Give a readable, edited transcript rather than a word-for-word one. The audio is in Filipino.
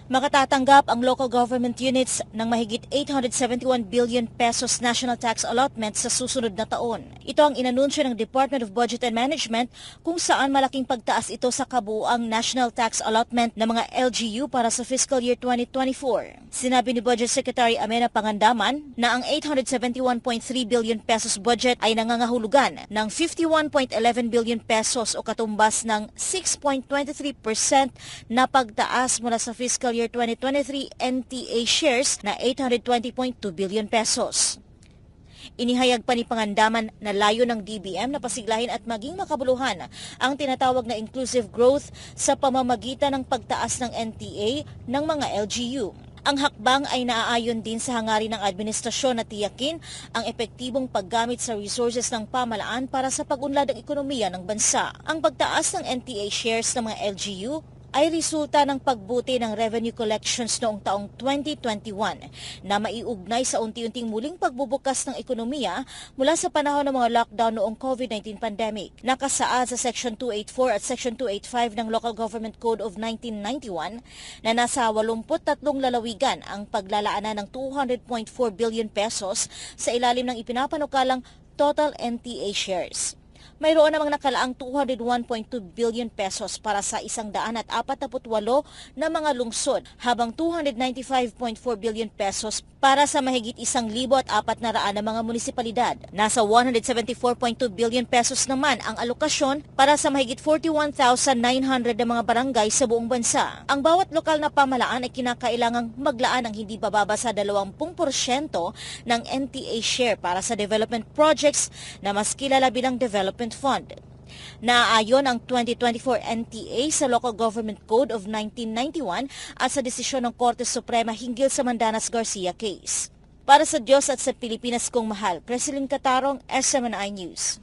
Makatatanggap ang local government units ng mahigit 871 billion pesos national tax allotment sa susunod na taon. Ito ang inanunsyo ng Department of Budget and Management kung saan malaking pagtaas ito sa kabuuang national tax allotment ng mga LGU para sa fiscal year 2024. Sinabi ni Budget Secretary Amenah Pangandaman na ang 871.3 billion pesos budget ay nangangahulugan ng 51.11 billion pesos o katumbas ng 6.23% na pagtaas mula sa fiscal year 2023 NTA shares na 820.2 billion pesos. Inihayag pa ni Pangandaman na layo ng DBM na pasiglahin at maging makabuluhan ang tinatawag na inclusive growth sa pamamagitan ng pagtaas ng NTA ng mga LGU. Ang hakbang ay naaayon din sa hangarin ng administrasyon na tiyakin ang epektibong paggamit sa resources ng pamahalaan para sa pag-unlad ng ekonomiya ng bansa. Ang pagtaas ng NTA shares ng mga LGU ay resulta ng pagbuti ng revenue collections noong taong 2021 na maiugnay sa unti-unting muling pagbubukas ng ekonomiya mula sa panahon ng mga lockdown noong COVID-19 pandemic. Nakasaad sa Section 284 at Section 285 ng Local Government Code of 1991 na nasa 83 lalawigan ang paglalaanan ng 200.4 billion pesos sa ilalim ng ipinapanukalang total NTA shares. Mayroon namang nakalaang 201.2 billion pesos para sa 148 na mga lungsod habang 295.4 billion pesos para sa mahigit 1,400 na mga munisipalidad. Nasa 174.2 billion pesos naman ang alokasyon para sa mahigit 41,900 na mga barangay sa buong bansa. Ang bawat lokal na pamahalaan ay kinakailangang maglaan ng hindi bababa sa 20% ng NTA share para sa development projects na mas kilala bilang Development Fund. Naaayon ang 2024 NTA sa Local Government Code of 1991 at sa desisyon ng Korte Suprema hinggil sa Mandanas Garcia case. Para sa Diyos at sa Pilipinas kong mahal, Creseline Catarong, SMNI News.